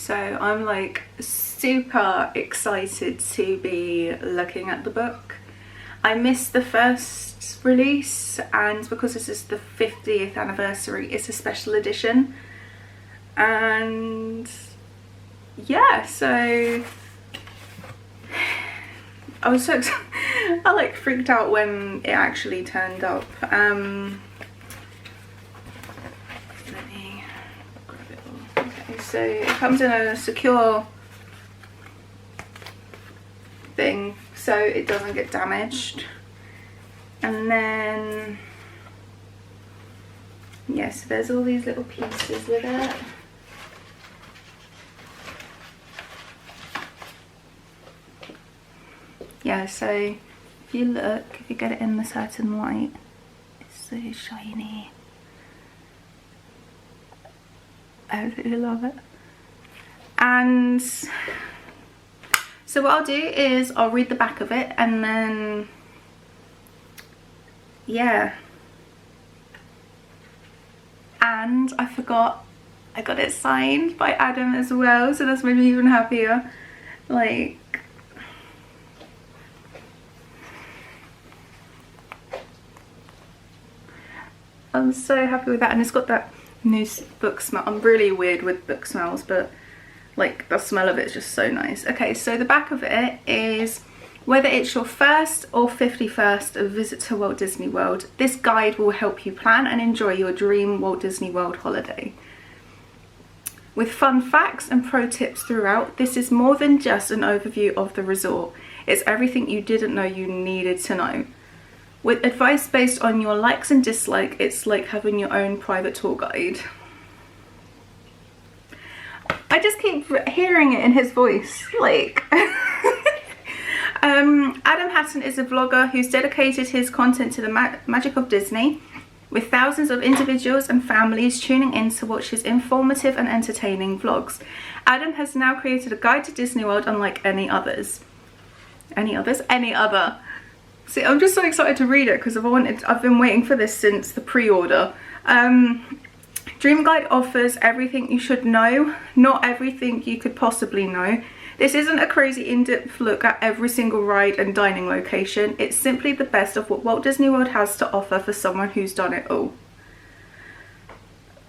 So I'm like super excited to be looking at the book. I missed the first release, and because this is the 50th anniversary, it's a special edition. And yeah, so I was so excited. I like freaked out when it actually turned up. Let me grab it all. Okay, so it comes in a secure thing so it doesn't get damaged, and then yes, there's all these little pieces with it. Yeah, so if you look, if you get it in the certain light, it's so shiny. I absolutely love it. And so what I'll do is I'll read the back of it, and then yeah. And I forgot, I got it signed by Adam as well, so that's made me even happier. Like, I'm so happy with that, and it's got that new book smell. I'm really weird with book smells, but like the smell of it is just so nice. Okay, so the back of it is, whether it's your first or 51st visit to Walt Disney World, this guide will help you plan and enjoy your dream Walt Disney World holiday. With fun facts and pro tips throughout, this is more than just an overview of the resort. It's everything you didn't know you needed to know. With advice based on your likes and dislikes, it's like having your own private tour guide. I just keep hearing it in his voice, like. Adam Hattan is a vlogger who's dedicated his content to the magic of Disney, with thousands of individuals and families tuning in to watch his informative and entertaining vlogs. Adam has now created a guide to Disney World unlike any others. Any others? Any other. See, I'm just so excited to read it because I've been waiting for this since the pre-order. Dream Guide offers everything you should know, not everything you could possibly know. This isn't a crazy in-depth look at every single ride and dining location. It's simply the best of what Walt Disney World has to offer for someone who's done it all.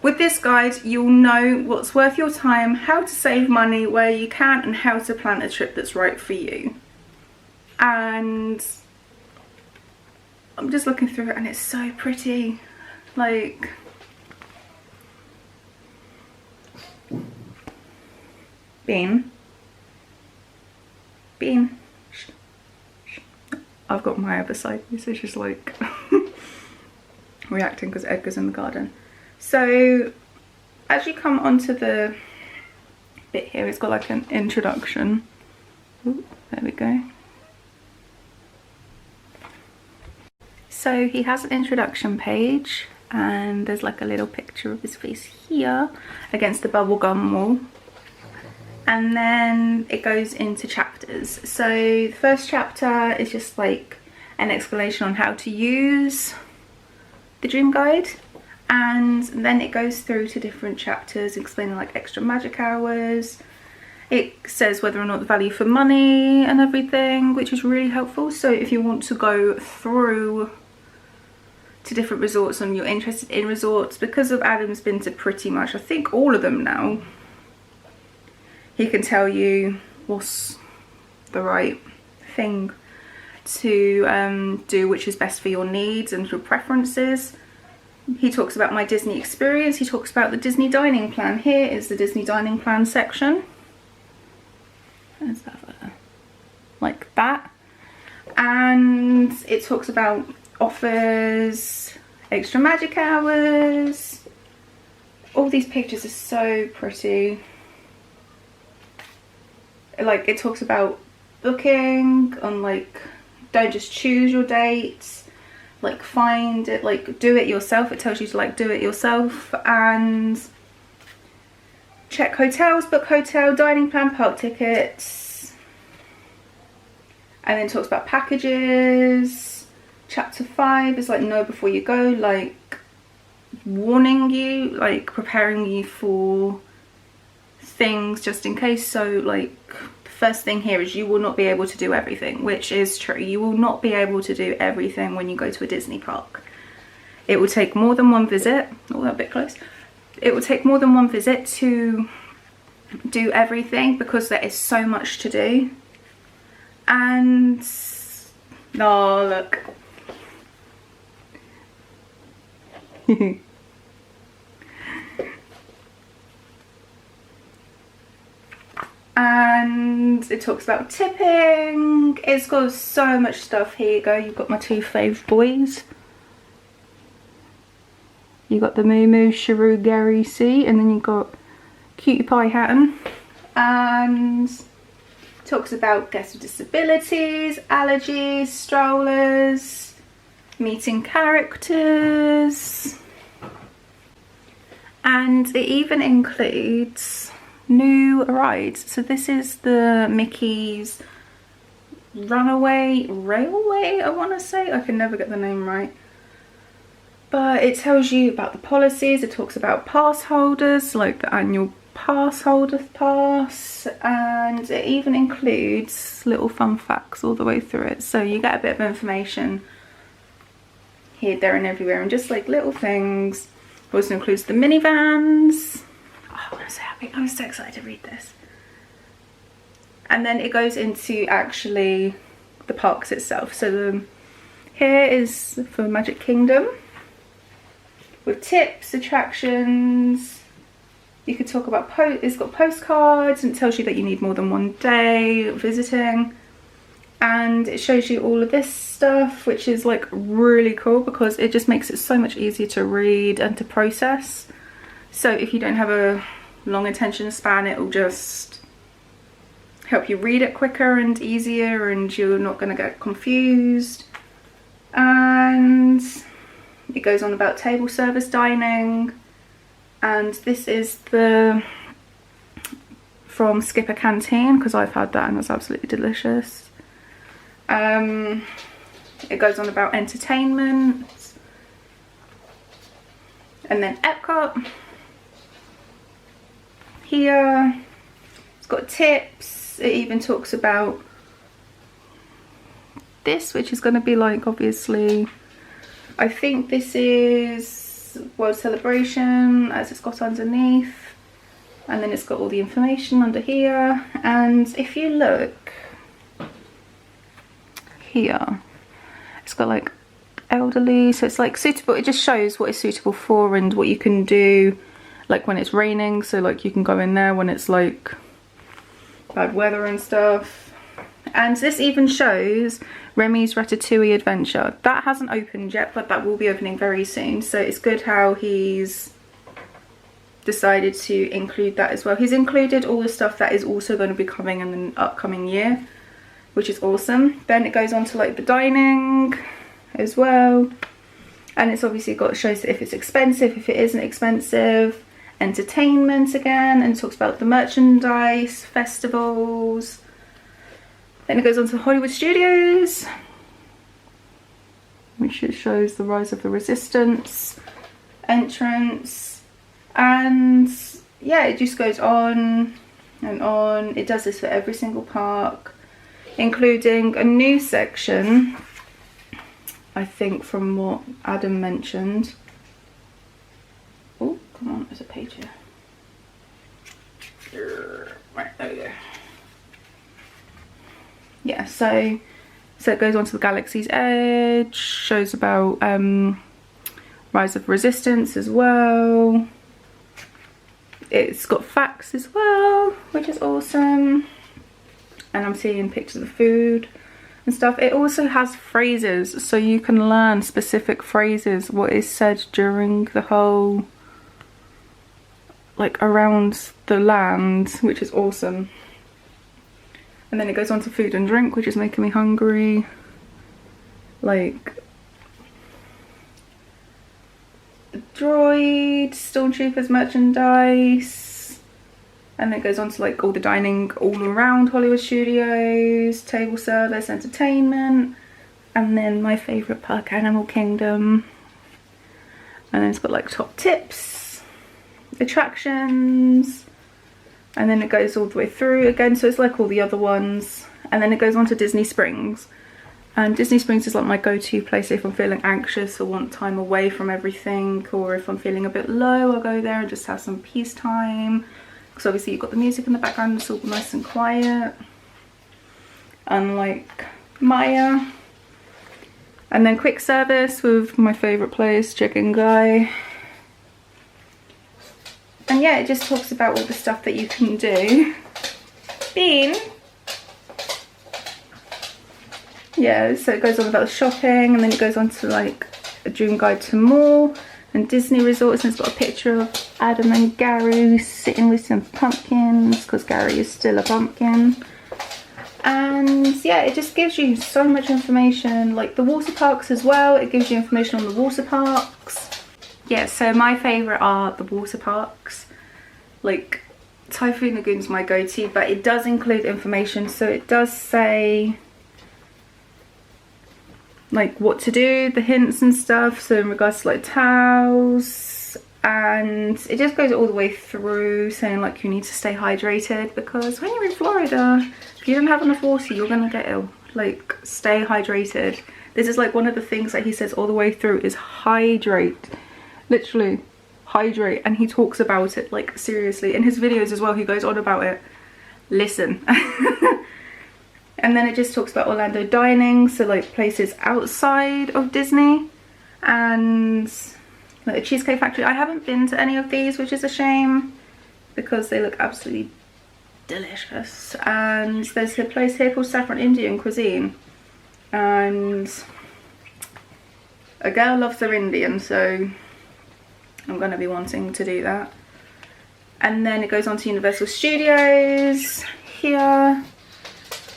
With this guide, you'll know what's worth your time, how to save money where you can, and how to plan a trip that's right for you. And I'm just looking through it and it's so pretty. Like, Bean. I've got Maya beside me, so she's like reacting because Edgar's in the garden. So as you come onto the bit here, it's got like an introduction. Ooh, there we go. So he has an introduction page, and there's like a little picture of his face here against the bubblegum wall. And then it goes into chapters. So the first chapter is just like an explanation on how to use the Dream Guide. And then it goes through to different chapters explaining like extra magic hours. It says whether or not the value for money and everything, which is really helpful. So if you want to go through to different resorts and you're interested in resorts, because of Adam's been to pretty much, I think, all of them now, he can tell you what's the right thing to do, which is best for your needs and your preferences. He talks about my Disney experience. He talks about the Disney dining plan. Here is the Disney dining plan section. Let's have a, like that. And it talks about offers, extra magic hours. All these pictures are so pretty. Like, it talks about booking on, like, don't just choose your dates, like find it, like do it yourself. It tells you to like do it yourself, and check hotels, book hotel, dining plan, park tickets, and then talks about packages. Chapter 5 is like know before you go, like warning you, like preparing you for things just in case. So like the first thing here is you will not be able to do everything, which is true. You will not be able to do everything when you go to a Disney park. It will take more than one visit. Oh, that bit close. It will take more than one visit to do everything because there is so much to do. And oh, look. And it talks about tipping. It's got so much stuff. Here you go. You've got my two fave boys. You got the Moo Moo, Shrew, Gary C, and then you got Cutie Pie Hattan. And talks about guests with disabilities, allergies, strollers, meeting characters, and it even includes new rides. So this is the Mickey's Runaway Railway, I want to say. I can never get the name right. But it tells you about the policies. It talks about pass holders, like the annual pass holder pass, and it even includes little fun facts all the way through it. So you get a bit of information here, there and everywhere, and just like little things. It also includes the minivans. Oh, I'm so happy. I'm so excited to read this. And then it goes into actually the parks itself. So here is for Magic Kingdom with tips, attractions. You could talk about, it's got postcards, and it tells you that you need more than one day visiting. And it shows you all of this stuff, which is like really cool because it just makes it so much easier to read and to process. So if you don't have a long attention span, it will just help you read it quicker and easier, and you're not going to get confused. And it goes on about table service dining. And this is the from Skipper Canteen, because I've had that and it's absolutely delicious. It goes on about entertainment, and then Epcot here. It's got tips. It even talks about this, which is going to be like, obviously, I think this is World Celebration, as it's got underneath, and then it's got all the information under here. And if you look here, it's got like elderly, so it's like suitable. It just shows what is suitable for and what you can do, like when it's raining, so like you can go in there when it's like bad weather and stuff. And this even shows Remy's Ratatouille Adventure. That hasn't opened yet, but that will be opening very soon. So it's good how he's decided to include that as well. He's included all the stuff that is also going to be coming in the upcoming year, which is awesome. Then it goes on to like the dining as well. And it's obviously got, shows if it's expensive, if it isn't expensive, entertainment again, and it talks about the merchandise, festivals. Then it goes on to Hollywood Studios, which shows the Rise of the Resistance entrance. And yeah, it just goes on and on. It does this for every single park, including a new section, I think, from what Adam mentioned. Oh, come on, there's a page here. Right, there we go. Yeah, so it goes on to the Galaxy's Edge, shows about Rise of Resistance as well. It's got facts as well, which is awesome. And I'm seeing pictures of food and stuff. It also has phrases, so you can learn specific phrases, what is said during the whole, like around the land, which is awesome. And then it goes on to food and drink, which is making me hungry. Like droid, stormtroopers merchandise. And then it goes on to like all the dining all around Hollywood Studios, table service, entertainment. And then my favourite park, Animal Kingdom. And then it's got like top tips, attractions, and then it goes all the way through again, so it's like all the other ones. And then it goes on to Disney Springs, and Disney Springs is like my go-to place if I'm feeling anxious or want time away from everything, or if I'm feeling a bit low, I'll go there and just have some peace time, because obviously you've got the music in the background, it's all nice and quiet, unlike Maya. And then quick service with my favourite place, Chicken Guy. And yeah, it just talks about all the stuff that you can do. Bean. Yeah, so it goes on about the shopping, and then it goes on to like a dream guide to more and Disney resorts, and it's got a picture of Adam and Gary sitting with some pumpkins, because Gary is still a pumpkin. And yeah, it just gives you so much information, like the water parks as well. It gives you information on the water parks. Yeah, so my favourite are the water parks. Like Typhoon Lagoon's my go-to, but it does include information, so it does say like what to do, the hints and stuff, so in regards to like towels, and it just goes all the way through saying like you need to stay hydrated, because when you're in Florida, if you don't have enough water, you're gonna get ill. Like, stay hydrated. This is like one of the things that he says all the way through is hydrate. Literally, hydrate. And he talks about it, like, seriously. In his videos as well, he goes on about it. Listen. And then it just talks about Orlando dining, so like places outside of Disney, and like a Cheesecake Factory. I haven't been to any of these, which is a shame, because they look absolutely delicious. And there's a place here called Saffron Indian Cuisine, and a girl loves their Indian, so I'm going to be wanting to do that. And then it goes on to Universal Studios here.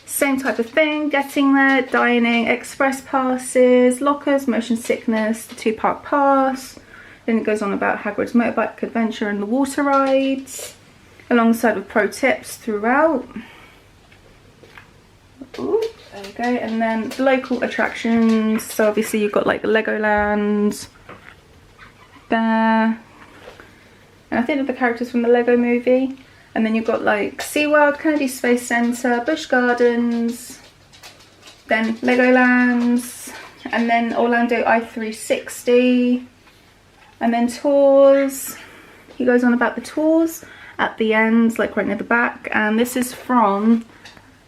Same type of thing, getting there, dining, express passes, lockers, motion sickness, the 2-park pass. Then it goes on about Hagrid's motorbike adventure and the water rides, alongside with pro tips throughout. Ooh, there we go. And then the local attractions. So obviously you've got like Legoland there. And I think of the characters from the Lego movie. And then you've got like SeaWorld, Kennedy Space Centre, Busch Gardens, then Legoland, and then Orlando I-360, and then tours. He goes on about the tours at the end, like right near the back, and this is from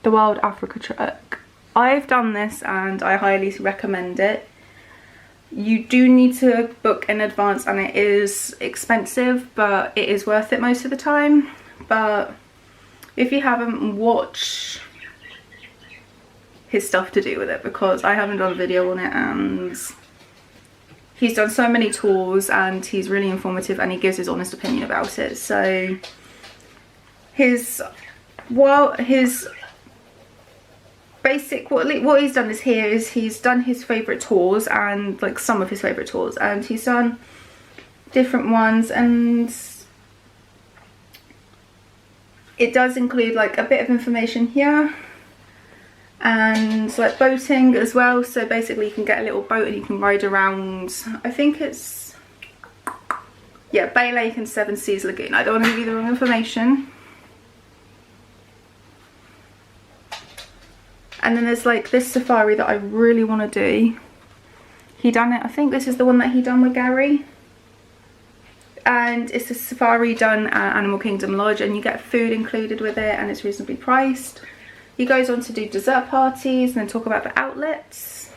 the Wild Africa Trek. I've done this and I highly recommend it. You do need to book in advance, and it is expensive, but it is worth it most of the time. But if you haven't, watch his stuff to do with it, because I haven't done a video on it, and he's done so many tours and he's really informative, and he gives his honest opinion about it. So his basic, what he's done is here is he's done his favourite tours, and like some of his favourite tours, and he's done different ones, and it does include like a bit of information here, and like boating as well. So basically you can get a little boat and you can ride around, I think it's, yeah, Bay Lake and Seven Seas Lagoon. I don't want to give you the wrong information. And then there's like this safari that I really want to do. He done it, I think this is the one that he done with Gary. And it's a safari done at Animal Kingdom Lodge, and you get food included with it, and it's reasonably priced. He goes on to do dessert parties and then talk about the outlets.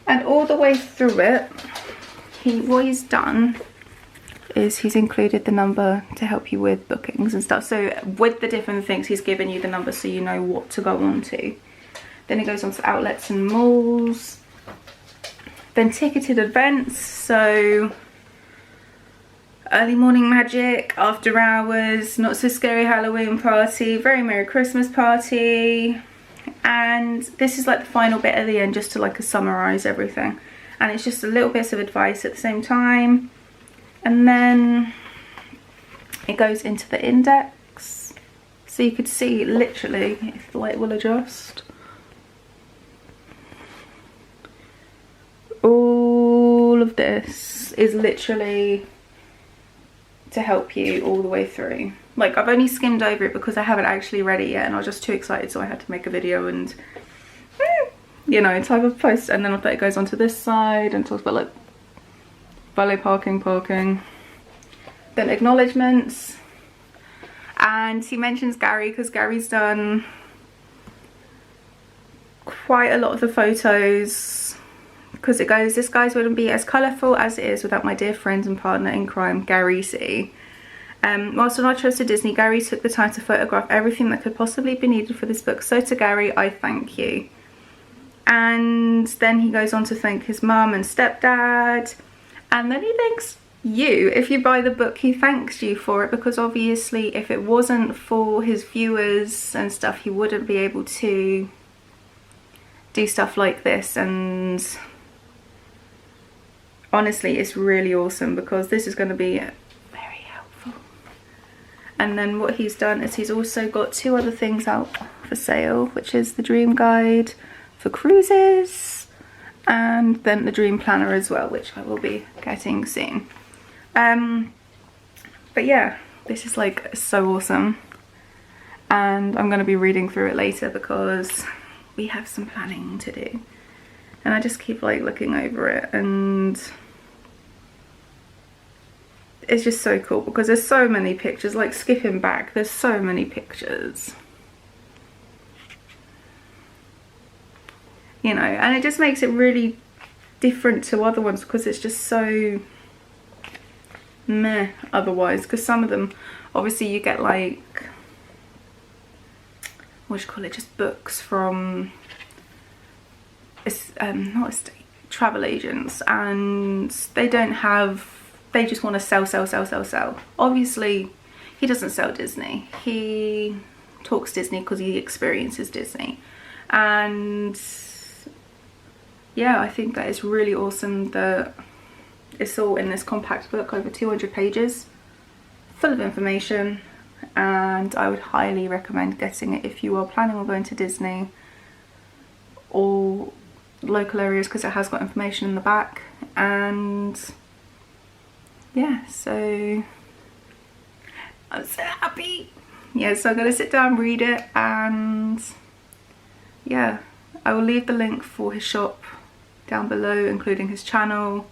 And all the way through it, what he's done is he's included the number to help you with bookings and stuff. So with the different things, he's given you the number so you know what to go on to. Then it goes on to outlets and malls. Then ticketed events, so early morning magic, after hours, not so scary Halloween party, very merry Christmas party, and this is like the final bit at the end, just to like summarize everything, and it's just a little bits of advice at the same time. And then it goes into the index, so you could see literally, if the light will adjust, all of this is literally to help you all the way through. Like, I've only skimmed over it because I haven't actually read it yet and I was just too excited, so I had to make a video and you know, type of post. And then after it goes onto this side and talks about like valet parking, then acknowledgements, and he mentions Gary because Gary's done quite a lot of the photos, because it goes, this guys wouldn't be as colourful as it is without my dear friend and partner in crime, Gary C. Whilst on our trips to Disney, Gary took the time to photograph everything that could possibly be needed for this book, so to Gary, I thank you. And then he goes on to thank his mum and stepdad, and then he thanks you. If you buy the book, he thanks you for it, because obviously if it wasn't for his viewers and stuff, he wouldn't be able to do stuff like this. And honestly, it's really awesome because this is going to be very helpful. And then what he's done is he's also got 2 other things out for sale, which is the Dream Guide for cruises and then the Dream Planner as well, which I will be getting soon. But yeah, this is like so awesome, and I'm going to be reading through it later because we have some planning to do, and I just keep like looking over it, and it's just so cool because there's so many pictures. Like, skipping back, there's so many pictures, you know, and it just makes it really different to other ones because it's just so meh otherwise. Because some of them, obviously you get like, what do you call it, just books from not estate, travel agents, and they don't have, they just want to sell. Obviously he doesn't sell Disney, he talks Disney because he experiences Disney. And yeah, I think that is really awesome that it's all in this compact book, over 200 pages, full of information, and I would highly recommend getting it if you are planning on going to Disney or local areas, because it has got information in the back. And yeah, so I'm so happy. Yeah, so I'm going to sit down, read it, and yeah, I will leave the link for his shop down below, including his channel,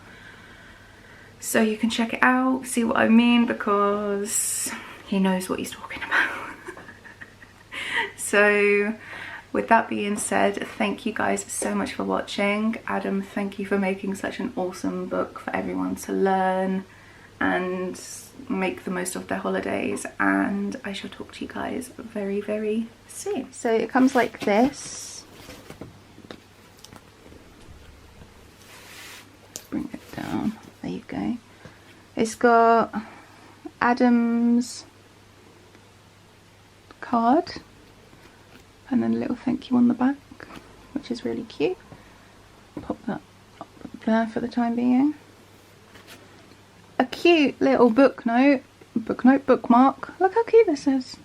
so you can check it out, see what I mean, because he knows what he's talking about. So with that being said, thank you guys so much for watching. Adam, thank you for making such an awesome book for everyone to learn and make the most of their holidays, and I shall talk to you guys very, very soon. So it comes like this. Bring it down. There you go. It's got Adam's card and then a little thank you on the back, which is really cute. Pop that up there for the time being. A cute little bookmark. Look how cute this is.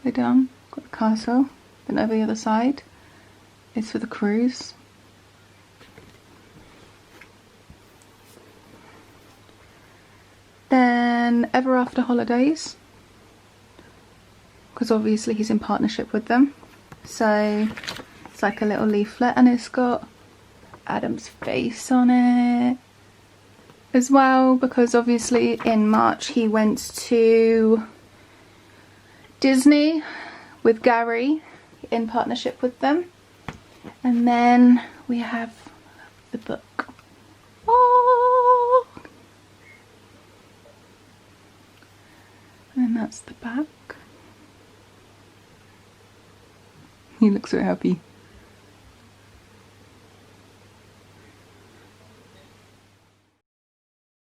Go down, got the castle, then over the other side it's for the cruise. Then Ever After Holidays, because obviously he's in partnership with them, so it's like a little leaflet, and it's got Adam's face on it as well, because obviously in March he went to Disney with Gary in partnership with them. And then we have the book. Oh! And that's the back. He looks so happy.